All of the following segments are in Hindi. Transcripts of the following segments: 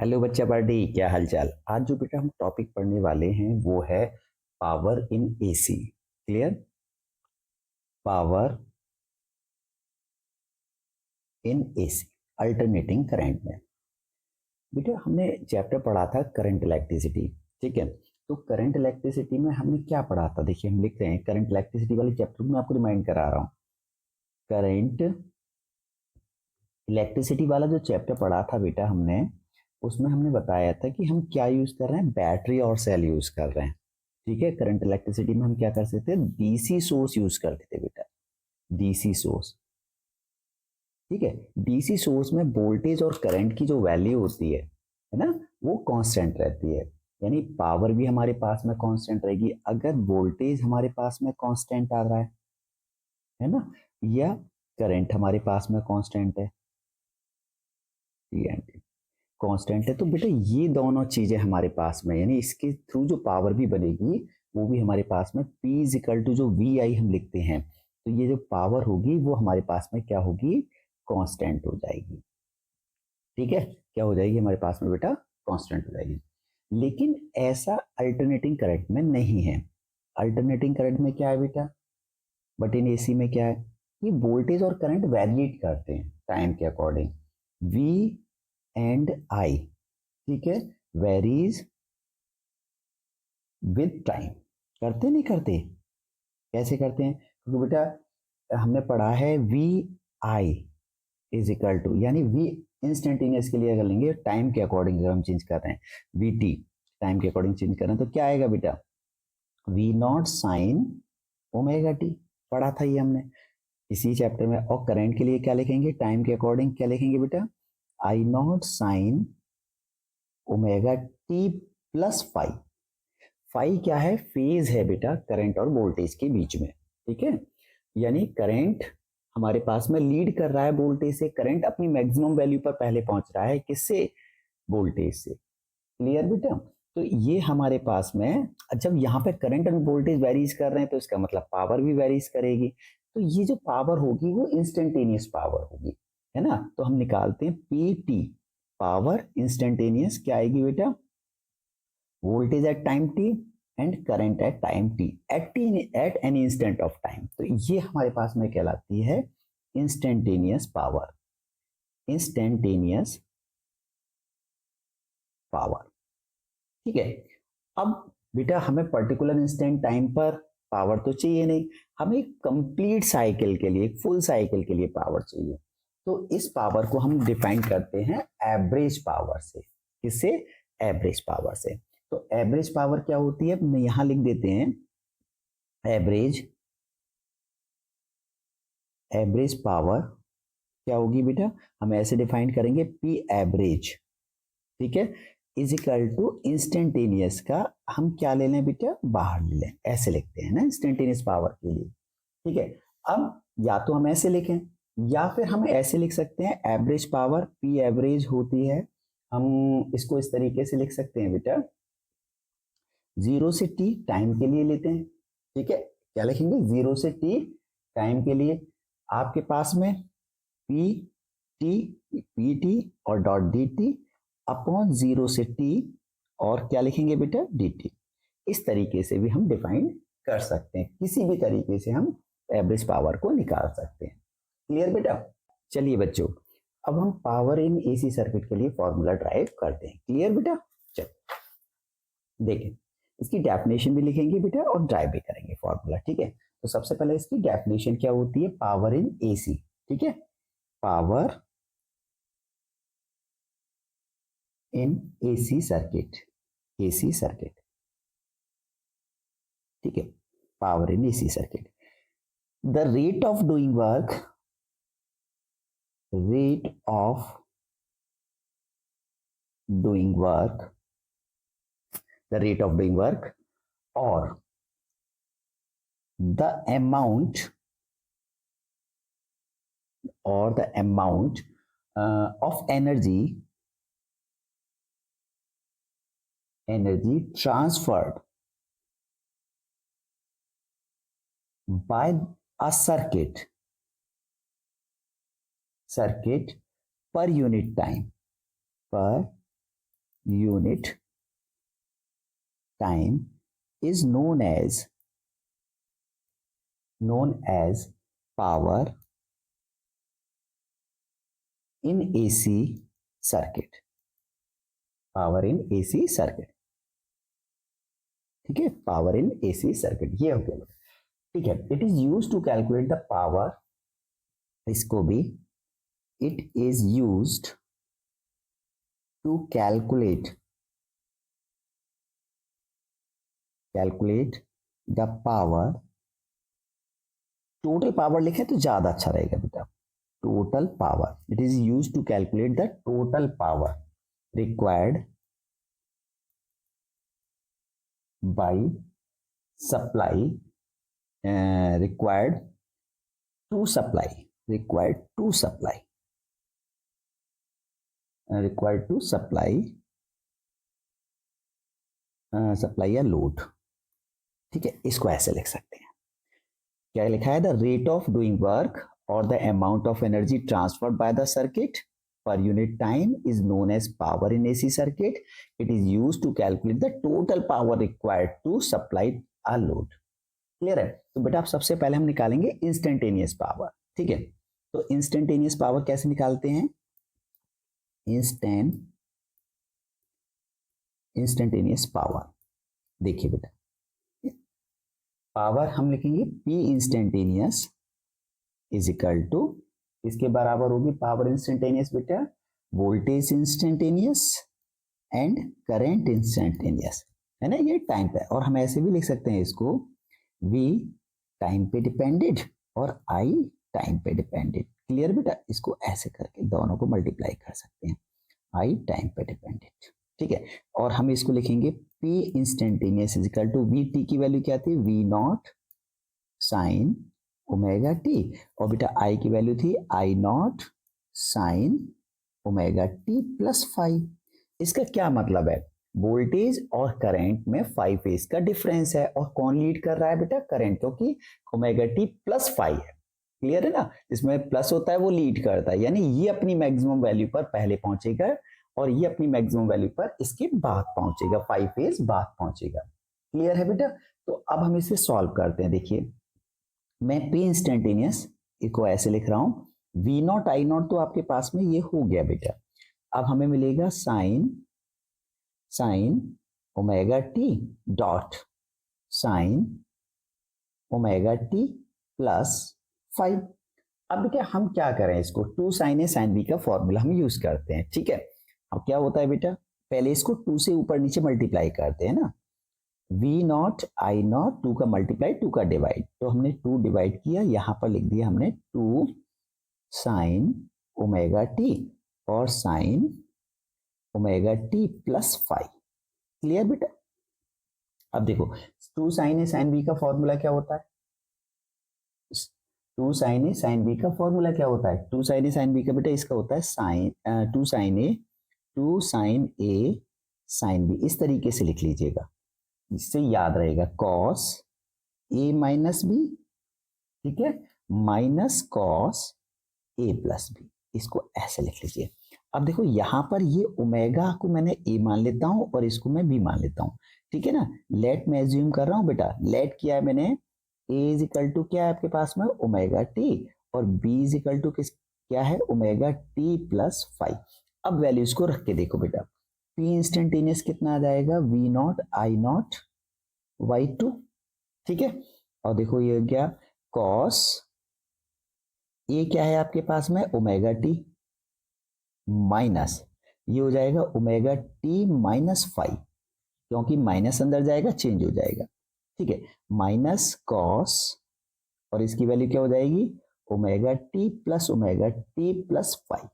हेलो बच्चा पार्टी, क्या हालचाल। आज जो बेटा हम टॉपिक पढ़ने वाले हैं वो है power in AC. Clear. Power in AC, alternating current में। बेटा हमने चैप्टर पढ़ा था करंट इलेक्ट्रिसिटी। ठीक है, तो करंट इलेक्ट्रिसिटी में हमने क्या पढ़ा था, देखिए हम लिख रहे हैं करंट इलेक्ट्रिसिटी वाले चैप्टर में, आपको रिमाइंड करा रहा हूँ। करंट इलेक्ट्रिसिटी वाला जो चैप्टर पढ़ा था बेटा हमने, उसमें हमने बताया था कि हम क्या यूज कर रहे हैं, बैटरी और सेल यूज कर रहे हैं। ठीक है, करंट इलेक्ट्रिसिटी में हम क्या कर सकते हैं, डीसी सोर्स यूज करते थे बेटा, डीसी सोर्स। ठीक है, डीसी सोर्स में वोल्टेज और करंट की जो वैल्यू होती है ना, वो कांस्टेंट रहती है। यानी पावर भी हमारे पास में कांस्टेंट रहेगी अगर वोल्टेज हमारे पास में कांस्टेंट आ रहा है ना, या करंट हमारे पास में कांस्टेंट है, कांस्टेंट है। तो बेटा ये दोनों चीजें हमारे पास में, यानी इसके थ्रू जो पावर भी बनेगी वो भी हमारे पास में P इजिकल टू जो वी आई हम लिखते हैं, तो ये जो पावर होगी वो हमारे पास में क्या होगी, कांस्टेंट हो जाएगी। ठीक है, क्या हो जाएगी हमारे पास में बेटा, कांस्टेंट हो जाएगी। लेकिन ऐसा अल्टरनेटिंग करंट में नहीं है। अल्टरनेटिंग करंट में क्या है बेटा, बट इन एसी में क्या है, ये वोल्टेज और करंट वेरिएट करते हैं टाइम के अकॉर्डिंग। वी एंड आई, ठीक है, वेरीज विद टाइम। करते नहीं करते, कैसे करते हैं, क्योंकि बेटा हमने पढ़ा है V I is equal to, यानी वी इंस्टेंटेनियस के लिए अगर लेंगे टाइम के अकॉर्डिंग, अगर हम चेंज कर रहे हैं वी टी, टाइम के अकॉर्डिंग चेंज कर रहे हैं, तो क्या आएगा बेटा, V naught sine omega T. पढ़ा था ये हमने इसी चैप्टर में। और करंट के लिए क्या लिखेंगे, टाइम के अकॉर्डिंग क्या लिखेंगे बेटा, I naught sine omega T plus five. Phi क्या है, फेज है बेटा करंट और वोल्टेज के बीच में। ठीक है, यानी करंट हमारे पास में लीड कर रहा है वोल्टेज से, करंट अपनी मैक्सिमम वैल्यू पर पहले पहुंच रहा है, किससे, वोल्टेज से। क्लियर बेटा। तो ये हमारे पास में जब यहाँ पे करंट और वोल्टेज वेरीज कर रहे हैं तो इसका मतलब पावर भी वेरीज करेगी। तो ये जो पावर होगी वो इंस्टेंटेनियस पावर होगी, है ना। तो हम निकालते हैं पी टी, पावर इंस्टेंटेनियस क्या आएगी बेटा, voltage at time T and current at time T at any instant of time. तो ये हमारे पास में कहलाती है इंस्टेंटेनियस पावर, इंस्टेंटेनियस पावर। ठीक है, अब बेटा हमें पर्टिकुलर इंस्टेंट टाइम पर पावर तो चाहिए नहीं, हमें कंप्लीट साइकिल के लिए, फुल साइकिल के लिए पावर चाहिए। तो इस पावर को हम डिफाइन करते हैं एवरेज पावर से। किससे, एवरेज पावर से। तो एवरेज पावर क्या होती है, मैं यहां लिख देते हैं एवरेज, एवरेज पावर क्या होगी बेटा, हम ऐसे डिफाइन करेंगे पी एवरेज, ठीक है, इज इक्वल टू इंस्टेंटेनियस का हम क्या ले लें बेटा, बाहर ले लें, ऐसे लिखते हैं ना इंस्टेंटेनियस पावर के लिए। ठीक है, अब या तो हम ऐसे लिखें या फिर हम ऐसे लिख सकते हैं, एवरेज पावर पी एवरेज होती है, हम इसको इस तरीके से लिख सकते हैं बेटा, जीरो से टी टाइम के लिए लेते हैं। ठीक है, क्या लिखेंगे, जीरो से टी टाइम के लिए, आपके पास में पी टी, पी टी और dot D T upon zero से टी, और क्या लिखेंगे बेटा, डी टी। इस तरीके से भी हम डिफाइन कर सकते हैं, किसी भी तरीके से हम एवरेज पावर को निकाल सकते हैं। क्लियर बेटा। चलिए बच्चों, अब हम पावर इन एसी सर्किट के लिए फॉर्मूला ड्राइव करते हैं। क्लियर बेटा, चलिए देखें, इसकी डेफिनेशन भी लिखेंगे बेटा और ड्राइव भी करेंगे फॉर्मूला। ठीक है, तो सबसे पहले इसकी डेफिनेशन क्या होती है, पावर इन एसी। ठीक है, power in AC circuit, AC circuit. ठीक है, power in AC circuit, the rate of doing work, rate of doing work, the rate of doing work और the amount, or the amount of energy, energy transferred by a circuit, circuit per unit time, per unit time is known as power in AC circuit. Power in AC circuit, ठीक है, पावर इन AC सर्किट, ये हो गया, ठीक है। It is use to calculate the power, इसको भी it is use to calculate the power, total power लिखे तो ज्यादा अच्छा रहेगा बेटा, total power, it is use to calculate the total power required by supply, required to supply या लोड, ठीक है। इसको ऐसे लिख सकते हैं, क्या लिखा है, the rate of doing work और the amount of energy transferred by the circuit per unit time is known as power in AC circuit. It is used to calculate the total power required to supply a load. Clear है? तो बेटा आप सबसे पहले हम निकालेंगे इंस्टेंटेनियस पावर, ठीक है। तो इंस्टेंटेनियस पावर कैसे निकालते हैं, इंस्टेंटेनियस पावर, देखिए बेटा, पावर हम लिखेंगे P instantaneous is equal to, इसके बराबर होगी पावर इंस्टेंटेनियस बेटा, voltage instantaneous and current instantaneous, है ना, ये टाइम पे। और हम ऐसे भी लिख सकते हैं इसको, V टाइम पे डिपेंडेड और I टाइम पे डिपेंडेड। क्लियर बेटा, इसको ऐसे करके दोनों को मल्टीप्लाई कर सकते हैं, I टाइम पे डिपेंडेड, ठीक है। और हम इसको लिखेंगे P instantaneous is equal to V, T की वैल्यू क्या थी, V naught sine omega T, और बेटा आई की वैल्यू थी I naught sine omega T plus five. इसका क्या मतलब है, वोल्टेज और करंट में 5 फेज का डिफरेंस है, और कौन लीड कर रहा है बेटा, करंट, क्योंकि ओमेगा टी प्लस 5 है। क्लियर है ना, इसमें प्लस होता है वो लीड करता है, यानी ये अपनी मैक्सिमम वैल्यू पर पहले पहुंचेगा और ये अपनी मैक्सिमम वैल्यू पर इसके बाद पहुंचेगा, 5 फेज बाद पहुंचेगा। क्लियर है बेटा, तो अब हम इसे सॉल्व करते हैं। देखिए मैं P इंस्टेंटेनियस को ऐसे लिख रहा हूं, V नॉट आई नॉट तो आपके पास में ये हो गया बेटा। अब हमें मिलेगा sign omega T dot sign omega T plus 5। अब बेटा हम क्या करें, इसको 2 साइन ए साइन बी का फॉर्मूला हम यूज करते हैं, ठीक है। अब क्या होता है बेटा, पहले इसको 2 से ऊपर नीचे मल्टीप्लाई करते हैं ना, V नॉट आई नॉट 2 का मल्टीप्लाई 2 का डिवाइड, तो हमने 2 डिवाइड किया, यहां पर लिख दिया हमने 2 साइन ओमेगा टी और sign omega T plus 5। Clear बेटा, अब देखो 2 साइन ए साइन बी का फॉर्मूला क्या होता है, 2 साइन ए साइन बी का फॉर्मूला क्या होता है, 2 साइन ए साइन बी का बेटा इसका होता है साइन 2 साइन ए साइन बी, इस तरीके से लिख लीजिएगा, इससे याद रहेगा, कॉस ए माइनस बी, ठीक है, minus cos A plus B, इसको ऐसे लिख लीजिए। अब देखो यहां पर ये ओमेगा को मैंने ए मान लेता हूं और इसको मैं बी मान लेता हूं, ठीक है ना। लेट में एज्यूम कर रहा हूं बेटा, लेट किया है मैंने, ए इज इक्वल टू क्या है आपके पास में ओमेगा टी, और बी इज इक्वल टू क्या है ओमेगा टी प्लस 5। अब वैल्यूज को रख के देखो बेटा, P इंस्टेंटेनियस कितना आ जाएगा, V naught I naught by two, ठीक है। और देखो ये क्या, कॉस ए क्या है आपके पास में ओमेगा टी, माइनस ये हो जाएगा ओमेगा टी माइनस 5, क्योंकि माइनस अंदर जाएगा चेंज हो जाएगा, ठीक है, माइनस कॉस, और इसकी वैल्यू क्या हो जाएगी ओमेगा टी प्लस 5।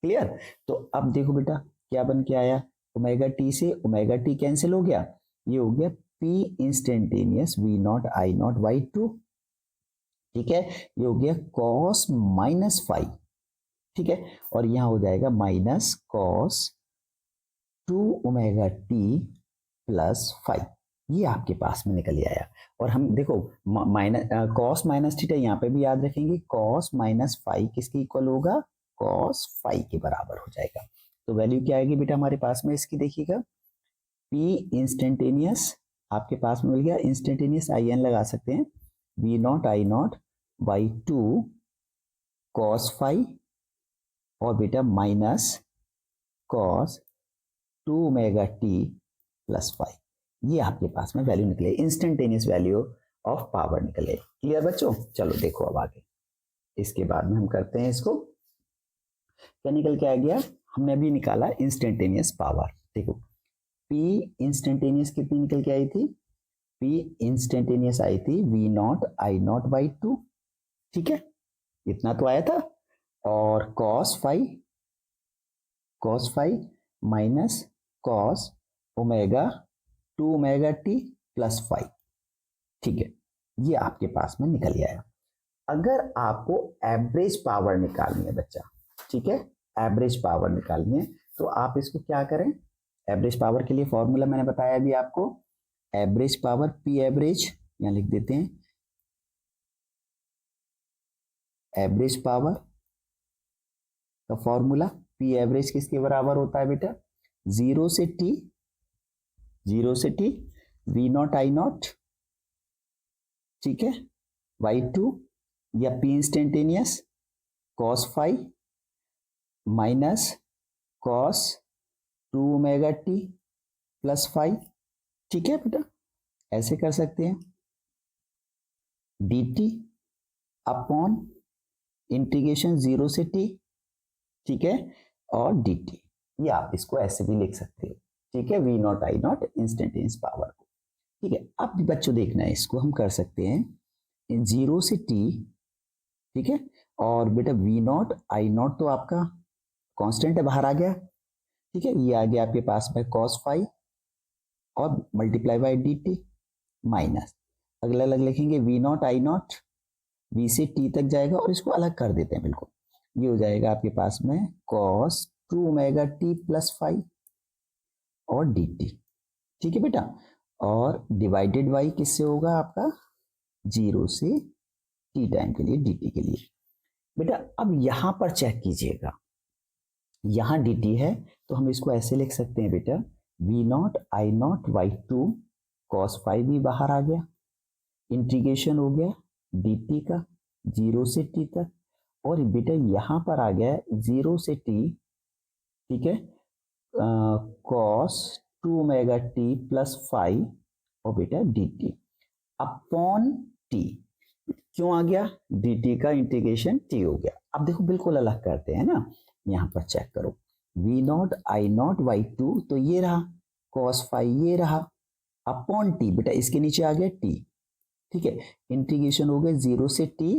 क्लियर, तो अब देखो बेटा क्या बन के आया, ओमेगा टी से ओमेगा टी कैंसिल हो गया, ये हो गया P instantaneous V naught I naught by 2, ठीक है, ये हो गया कॉस माइनस 5, ठीक है, और यहां हो जाएगा minus cos 2 omega T plus 5, ये आपके पास में निकल आया। और हम देखो माइनस कॉस माइनस थीटा यहाँ पे भी याद रखेंगे, कॉस माइनस 5 किसके इक्वल होगा, कॉस 5 के बराबर हो जाएगा। तो वैल्यू क्या आएगी बेटा हमारे पास में इसकी, देखिएगा पी इंस्टेंटेनियस आपके पास में मिल गया, इंस्टेंटेनियस आई एन लगा सकते हैं, V naught I naught by two cos five और बेटा minus cos 2 omega T plus five, ये आपके पास में वैल्यू निकले, इंस्टेंटेनियस वैल्यू ऑफ पावर निकले। क्लियर बच्चों? चलो देखो अब आगे, इसके बाद में हम करते हैं इसको, क्या निकल के आ गया, हमने अभी निकाला इंस्टेंटेनियस पावर। देखो पी इंस्टेंटेनियस कितनी निकल के आई थी, पी इंस्टेंटेनियस आई थी V naught I naught by two, ठीक है इतना तो आया था, और cos five minus cos omega 2 omega T plus five, ठीक है ये आपके पास में निकल आया। अगर आपको एवरेज पावर निकालनी है बच्चा, ठीक है एवरेज पावर निकालनी है, तो आप इसको क्या करें, एवरेज पावर के लिए फॉर्मूला मैंने बताया अभी आपको, एवरेज पावर पी एवरेज, यहां लिख देते हैं, एवरेज पावर का फॉर्मूला पी एवरेज किसके बराबर होता है बेटा, जीरो से T V naught I not, ठीक है बाई टू, या P instantaneous cos five minus cos 2 omega T plus five, ठीक है बेटा ऐसे कर सकते हैं, D T upon integration zero से टी, ठीक है और डी टी, ये आप इसको ऐसे भी लिख सकते हो, ठीक है V naught I naught instantaneous power को, ठीक है। अब बच्चों देखना है इसको हम कर सकते हैं जीरो से टी, ठीक है और बेटा वी नॉट आई नॉट तो आपका कांस्टेंट है बाहर आ गया, ठीक है ये आ गया आपके पास में कॉस फाइव और multiply by D T minus, अगला अलग लिखेंगे V naught I naught, V से टी तक जाएगा और इसको अलग कर देते हैं बिल्कुल, ये हो जाएगा आपके पास में cos 2 omega T plus five और डी टी, ठीक है बेटा, और डिवाइडेड बाई किससे होगा आपका, जीरो से टी टाइम के लिए डी टी के लिए। बेटा अब यहां पर चेक कीजिएगा, यहां डी टी है तो हम इसको ऐसे लिख सकते हैं बेटा, V naught I naught by two cos five भी बाहर आ गया, इंटीग्रेशन हो गया डी टी का जीरो से टी तक, और बेटा यहां पर आ गया जीरो से टी, ठीक है cos 2 omega T plus five और बेटा डी टी अपॉन टी, क्यों आ गया, डी टी का इंटीग्रेशन टी हो गया। अब देखो बिल्कुल अलग करते हैं ना, यहां पर चेक करो, V naught I naught by two तो ये रहा, कॉस फाइव ये रहा, अपॉन टी बेटा इसके नीचे आ गया टी, ठीक है इंटीग्रेशन हो गया जीरो से टी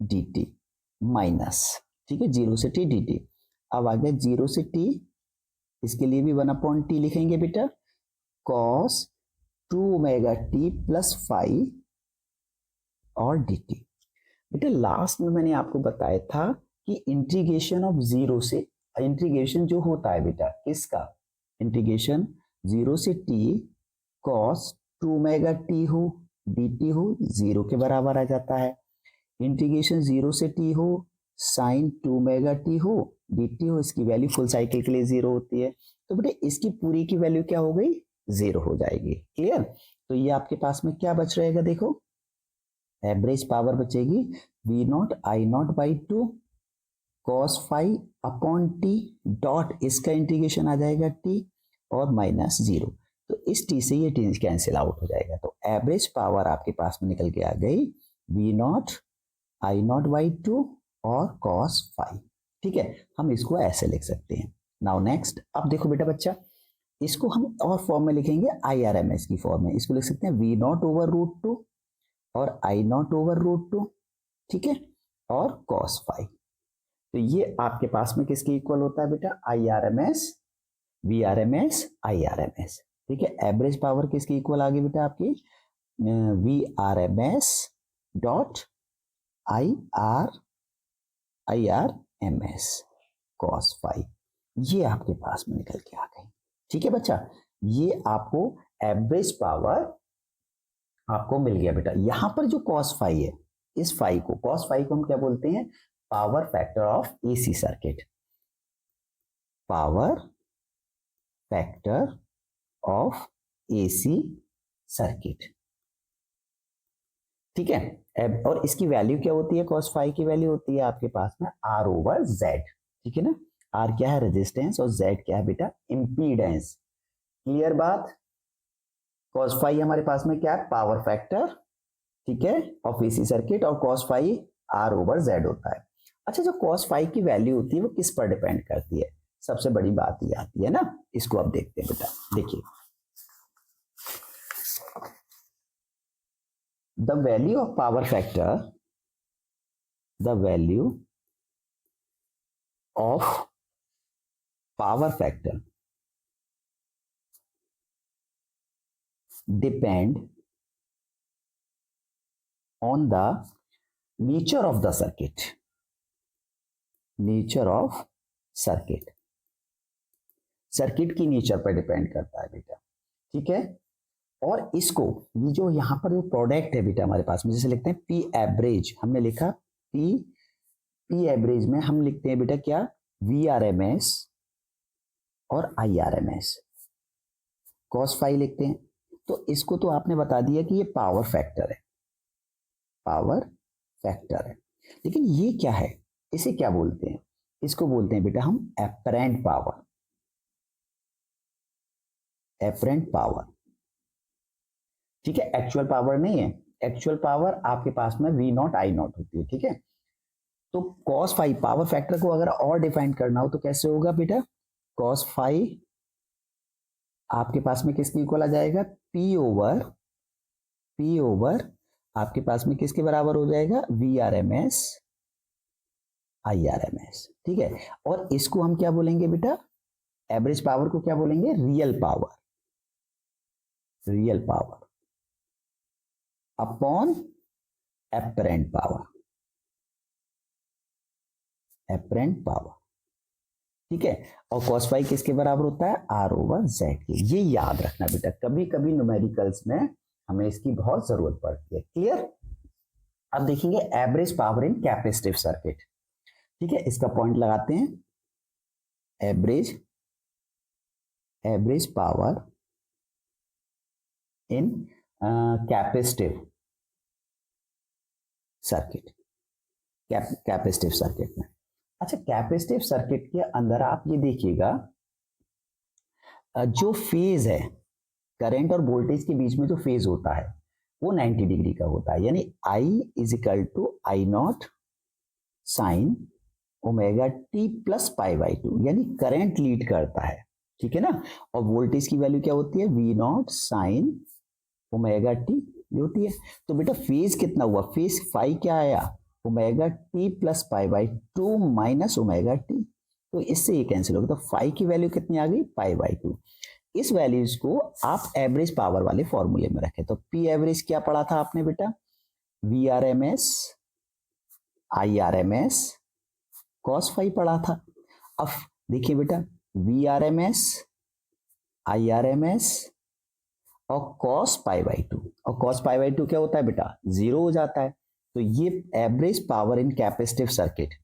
डी टी माइनस, ठीक है जीरो से टी डी टी, अब आ गया जीरो से टी, इसके लिए भी 1 टी लिखेंगे बेटा, cos 2 omega T plus five और डी टी। बेटा लास्ट में मैंने आपको बताया था कि इंटीग्रेशन ऑफ जीरो से, इंटीग्रेशन जो होता है बेटा किसका, इंटीग्रेशन जीरो से टी कॉस 2 ओमेगा टी हो डी टी हो जीरो के बराबर आ जाता है, इंटीग्रेशन जीरो से टी हो साइन 2 ओमेगा टी हो डी टी हो, इसकी वैल्यू फुल साइकिल के लिए जीरो होती है, तो बेटा इसकी पूरी की वैल्यू क्या हो गई, जीरो हो जाएगी। क्लियर? तो ये आपके पास में क्या बच रहेगा, देखो एवरेज पावर बचेगी V naught I naught by two cos five upon T dot इसका इंटीग्रेशन आ जाएगा टी और माइनस जीरो, तो इस टी से ये टी कैंसिल आउट हो जाएगा, तो एवरेज पावर आपके पास में निकल के आ गई V naught I naught by two और कॉस फाइव, ठीक है हम इसको ऐसे लिख सकते हैं। नाउ नेक्स्ट, अब देखो बेटा बच्चा इसको हम और फॉर्म में लिखेंगे, आई आर एम एस की फॉर्म में इसको लिख सकते हैं V naught over root two और I naught over root two, ठीक है और कॉस फाइव, तो ये आपके पास में किसके इक्वल होता है बेटा, I R M S V R M S I R M S, ठीक है एवरेज पावर किसके इक्वल आ गई बेटा आपकी, V R M S dot I R M S cos five, ये आपके पास में निकल के आ गई, ठीक है बच्चा, ये आपको एवरेज पावर आपको मिल गया बेटा। यहां पर जो कॉस फाइव है, इस फाइव को कॉस फाइव को हम क्या बोलते हैं, power factor of AC circuit, power factor of AC circuit. ठीक है, और इसकी वैल्यू क्या होती है, cos फाई की वैल्यू होती है आपके पास में R ओवर Z। ठीक है ना, R क्या है, रेजिस्टेंस, और Z क्या है बेटा, इम्पीडेंस। क्लियर बात। cos फाई हमारे पास में क्या है, पावर फैक्टर, ठीक है, ऑफ एसी सर्किट, और cos phi R over Z होता है। अच्छा, जो cos फाई की वैल्यू होती है वो किस पर डिपेंड करती है, सबसे बड़ी बात ये आती है ना, इसको अब देखते हैं बेटा। देखिए, the value of power factor, the value of power factor depend on the nature of the circuit, nature of circuit, circuit की नेचर पर डिपेंड करता है बेटा। ठीक है, और इसको, ये जो यहाँ पर जो प्रोडक्ट है बेटा हमारे पास में, जैसे लिखते हैं पी एवरेज, हमने लिखा पी एवरेज में हम लिखते हैं बेटा क्या, वी आर एम एस और I R M S, cos phi लिखते हैं। तो इसको तो आपने बता दिया कि ये पावर फैक्टर है, पावर फैक्टर है, लेकिन ये क्या है, इसे क्या बोलते हैं, इसको बोलते हैं बेटा हम एपरेंट पावर, एपरेंट पावर। ठीक है, एक्चुअल पावर नहीं है, एक्चुअल पावर आपके पास में वी नॉट आई नॉट होती है। ठीक है, तो कॉस फाई पावर फैक्टर को अगर और डिफाइन करना हो तो कैसे होगा बेटा, कॉस फाई आपके पास में किसके इक्वल आ जाएगा, पी ओवर आपके पास में किसके बराबर हो जाएगा, V R M S I R M S. ठीक है, और इसको हम क्या बोलेंगे बेटा, एवरेज पावर को क्या बोलेंगे, real power, real power upon apparent power, apparent power. ठीक है, और cos फाई किसके बराबर होता है, R ओवर Z के। ये याद रखना बेटा, कभी कभी न्यूमेरिकल्स में हमें इसकी बहुत जरूरत पड़ती है। क्लियर। अब देखेंगे average power in capacitive circuit. ठीक है, इसका पॉइंट लगाते हैं, average power in capacitive circuit, capacitive circuit में। अच्छा, कैपेसिटिव सर्किट के अंदर आप ये देखिएगा, जो फेज है, करंट और वोल्टेज के बीच में जो फेज होता है वो 90 डिग्री का होता है, यानी I is equal to I naught sine omega T plus pi by 2, यानी करंट लीड करता है। ठीक है ना, और वोल्टेज की वैल्यू क्या होती है, V naught sine omega t ये होती है। तो बेटा फेज कितना हुआ, फेज फाई क्या आया, omega T plus pi by 2 minus omega T, तो इससे ये कैंसिल होगा, तो फाई की वैल्यू कितनी आ गई, पाई बाई 2। इस वैल्यूज को आप एवरेज पावर वाले फॉर्मूले में रखें। तो पी एवरेज क्या पढ़ा था आपने बेटा, V R M S I R M S cos phi पढ़ा था। अब देखिए बेटा, V R M S I R M S और cos पाई बाई 2, और cos पाई बाई 2 क्या होता है बेटा, 0 हो जाता है। तो ये average power in capacitive circuit,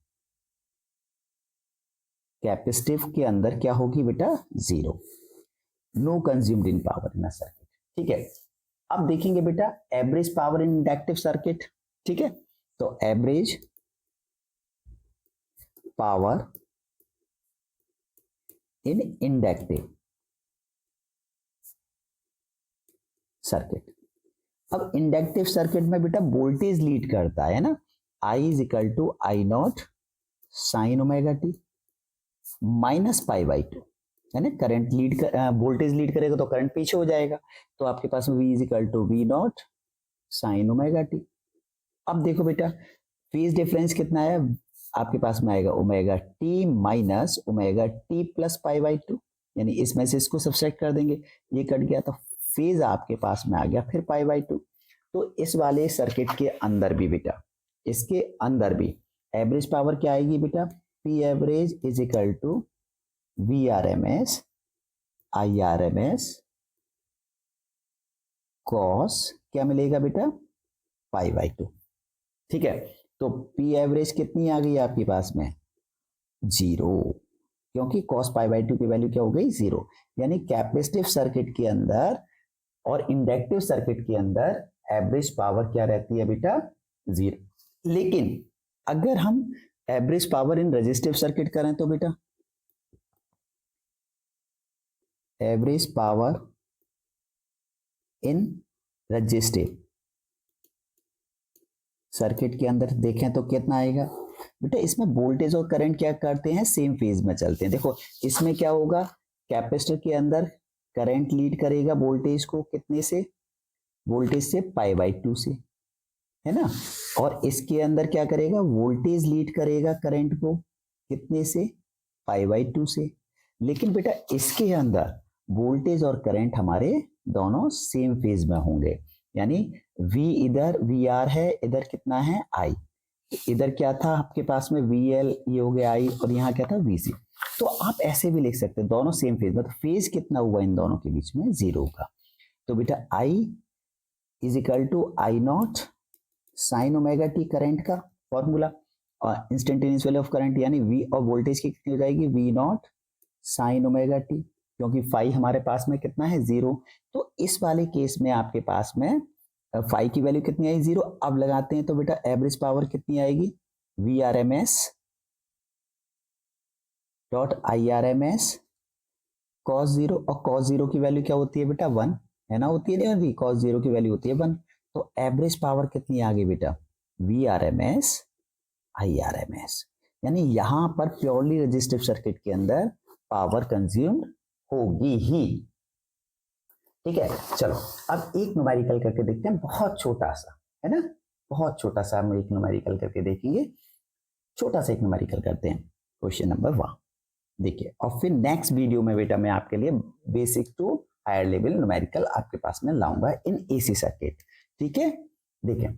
capacitive के अंदर क्या होगी बेटा, 0, no consumed in power in a circuit. ठीक है, अब देखेंगे बेटा average power in inductive circuit. ठीक है, तो average power in inductive circuit. अब इंडक्टिव सर्किट में बेटा वोल्टेज लीड करता है ना, I is equal to I naught sine omega t minus pi by 2, है ना, करंट लीड कर, वोल्टेज लीड करेगा तो करंट पीछे हो जाएगा, तो आपके पास में V is equal to V naught sine omega t. अब देखो बेटा फेज डिफरेंस कितना है, आपके पास में आएगा omega t minus omega T plus pi by 2, यानी इसमें से इसको सब्सट्रैक्ट कर देंगे, ये कट गया तो फेज आपके पास में आ गया फिर पाई बाई 2। तो इस वाले सर्किट के अंदर भी बेटा, इसके अंदर भी एवरेज पावर क्या आएगी बेटा, P average is equal to V R M S I R M S cos क्या मिलेगा बेटा, पाई बाई 2। ठीक है, तो पी एवरेज कितनी आ गई आपके पास में, 0, क्योंकि cos पाई बाई 2 की वैल्यू क्या हो गई 0। यानी कैपेसिटिव सर्किट के अंदर और इंडक्टिव सर्किट के अंदर एवरेज पावर क्या रहती है बेटा 0। लेकिन अगर हम एवरेज पावर इन रेजिस्टिव सर्किट करें तो बेटा एवरेज पावर इन रेजिस्टिव सर्किट के अंदर देखें तो कितना आएगा बेटा। इसमें वोल्टेज और करंट क्या करते हैं, सेम फेज में चलते हैं। देखो इसमें क्या होगा, कैपेसिटर के अंदर करंट लीड करेगा वोल्टेज को कितने से, वोल्टेज से पाई बाई 2 से, है ना। और इसके अंदर क्या करेगा, वोल्टेज लीड करेगा करंट को कितने से, पाई बाई 2 से। लेकिन बेटा इसके अंदर वोल्टेज और करंट हमारे दोनों सेम फेज में होंगे। यानी V इधर VR है, इधर कितना है I, इधर क्या था आपके पास में VL, ये हो गया I, और यहाँ क्या था VC। तो आप ऐसे भी लिख सकते हैं दोनों सेम फेज में, तो फेज कितना हुआ इन दोनों के बीच में 0 का। तो बेटा I is equal to I naught sine omega t current का फॉर्मूला, और इंस्टेंटेनियस वैल्यू ऑफ करंट यानी V और वोल्टेज की कितनी हो जाएगी, V naught sine omega t, क्योंकि फाई हमारे पास में कितना है 0। तो इस वाले केस में आपके पास में फाई की वैल्यू कितनी आई 0। अब लगाते हैं तो बेटा एवरेज पावर कितनी आएगी, V R M S dot I R M S cos 0, और कॉस 0 की वैल्यू क्या होती है बेटा 1, है ना, होती है नहीं, कॉस 0 की वैल्यू होती है 1। तो एवरेज पावर कितनी आ गई बेटा, V R M S I R M S. यानी यहां पर प्योरली रेजिस्टिव सर्किट के अंदर पावर कंज्यूम्ड होगी ही। ठीक है, चलो अब एक न्यूमेरिकल करके देखते हैं, बहुत छोटा सा, है ना, बहुत छोटा सा हम एक न्यूमेरिकल करके देखेंगे। छोटा सा एक न्यूमेरिकल करते हैं, क्वेश्चन नंबर 1 देखिए, और फिर नेक्स्ट वीडियो में बेटा मैं आपके लिए basic to higher level numerical आपके पास में लाऊंगा इन एसी सर्किट। ठीक है, देखिए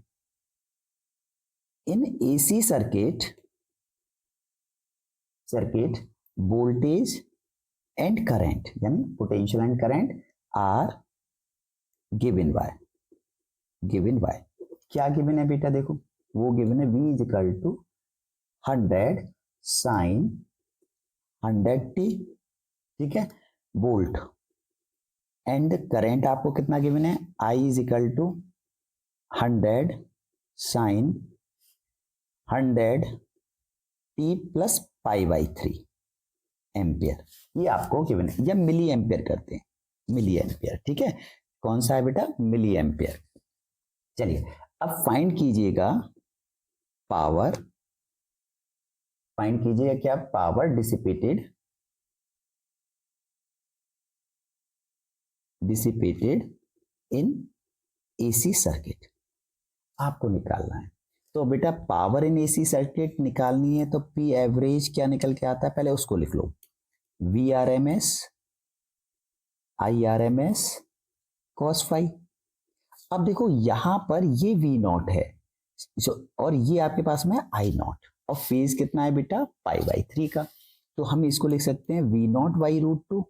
in AC circuit voltage and current यानी potential and current are given by क्या गिवन है बेटा, देखो वो गिवन है V is equal to 100 sine 100t, ठीक है, वोल्ट, एंड करंट आपको कितना गिवन है, I is equal to 100 sine 100t plus pi by 3 ampere, ये आपको गिवन है। या मिली एम्पियर करते हैं, मिली एम्पियर, ठीक है, कौन सा है बेटा, मिली एम्पियर। चलिए अब फाइंड कीजिएगा पावर, फाइंड कीजिएगा क्या, पावर डिसिपेटेड इन एसी सर्किट आपको निकालना है। तो बेटा पावर इन एसी सर्किट निकालनी है तो P एवरेज क्या निकल के आता है, पहले उसको लिख लो, V R M S I R M S cos phi. अब देखो यहां पर ये V नॉट है और ये आपके पास में आई नॉट, और फेज कितना है बेटा पाई बाई 3 का। तो हम इसको लिख सकते हैं V naught by root 2,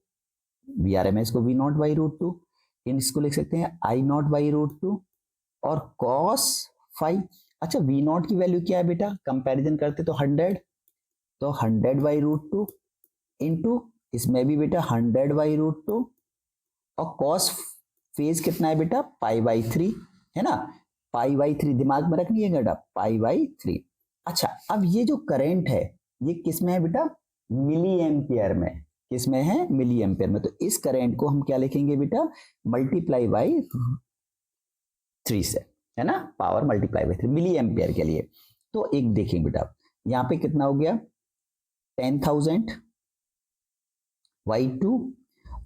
V R M S को V नॉट बाई रूट 2, इसको लिख सकते हैं आई नॉट बाई रूट 2 और कॉस फाई। अच्छा V नॉट की वैल्यू क्या है बेटा, कंपैरिजन करते तो 100, तो 100 बाई रूट 2 इंटू इसमें भी बेटा 100 बाई रूट 2, और कॉस फेज कितना है बेटा पाई बाई 3, है ना, पाई बाई 3 दिमाग में रखनी है बेटा, पाई बाई 3। अच्छा अब ये जो करंट है ये किस में है बेटा, मिली एम्पियर में, किस में है, मिली एम्पियर में। तो इस करंट को हम क्या लिखेंगे बेटा, मल्टीप्लाई बाई 3 से, है ना, power multiply by 3 milli ampere के लिए। तो एक देखेंगे बेटा यहाँ पे कितना हो गया 10,000 y2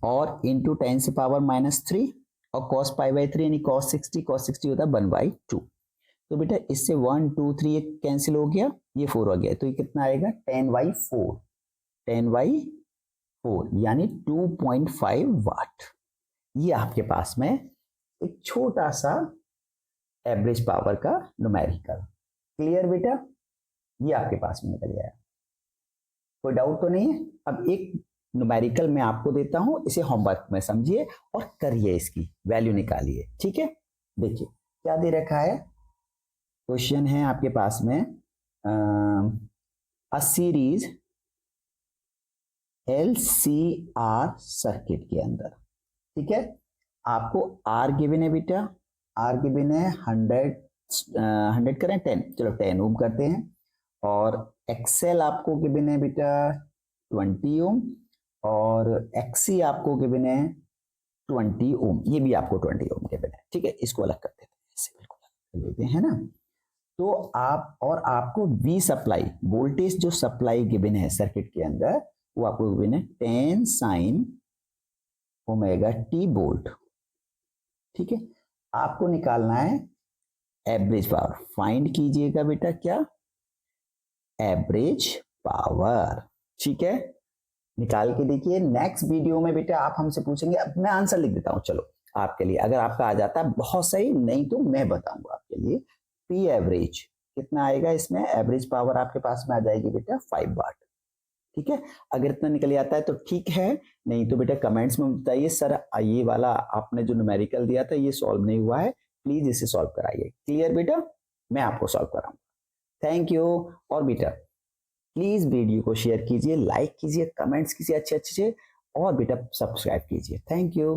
और इंटू 10 से पावर -3 और cos पाई बाई 3 यानी cos 60 होता है 1/2। तो बेटा इससे 1 2 3 एक कैंसिल हो गया, ये 4 आ गया, तो ये कितना आएगा 10/4 यानी 2.5 वाट। ये आपके पास में एक छोटा सा एवरेज पावर का न्यूमेरिकल, क्लियर बेटा, ये आपके पास में निकल गया, कोई डाउट तो नहीं है। अब एक न्यूमेरिकल मैं आपको देता हूं, इसे होमवर्क में समझिए और करिए, इसकी वैल्यू निकालिए, ठीक है। देखिए क्या दे रखा है, क्वेश्चन है आपके पास में अ सीरीज LCR सर्किट के अंदर, ठीक है। आपको R गिवन है बेटा, R गिवन है 100 करें 10, चलो 10 ओम करते हैं। और XL आपको गिवन है बेटा 20 ओम, और XC आपको गिवन है 20 ओम, ये भी आपको 20 ओम गिवन है, ठीक है। इसको अलग कर देते हैं, इससे बिल्कुल अलग कर देते हैं ना। तो आप और आपको V सप्लाई, वोल्टेज जो सप्लाई गिवन है सर्किट के अंदर, वो आपको गिवन है 10 साइन ओमेगा टी वोल्ट, ठीक है। आपको निकालना है एवरेज पावर, फाइंड कीजिएगा बेटा क्या, एवरेज पावर, ठीक है। निकाल के देखिए। नेक्स्ट वीडियो में बेटा आप हमसे पूछेंगे, अब मैं आंसर लिख देता हूं चलो आपके लिए, अगर आपका आ जाता है बहुत सही, नहीं तो मैं बताऊंगा आपके लिए। पी एवरेज कितना आएगा इसमें, एवरेज पावर आपके पास में आ जाएगी बेटा 5 वाट, ठीक है। अगर इतना निकल आता है तो ठीक है, नहीं तो बेटा कमेंट्स में बताइए सर ये वाला आपने जो न्यूमेरिकल दिया था ये सॉल्व नहीं हुआ है, प्लीज इसे सॉल्व कराइए। क्लियर बेटा, मैं आपको सॉल्व कराऊंगा। Thank you. और बेटा प्लीज वीडियो को शेयर कीजिए, लाइक कीजिए, कमेंट्स कीजिए अच्छे अच्छे, और बेटा सब्सक्राइब कीजिए। Thank you.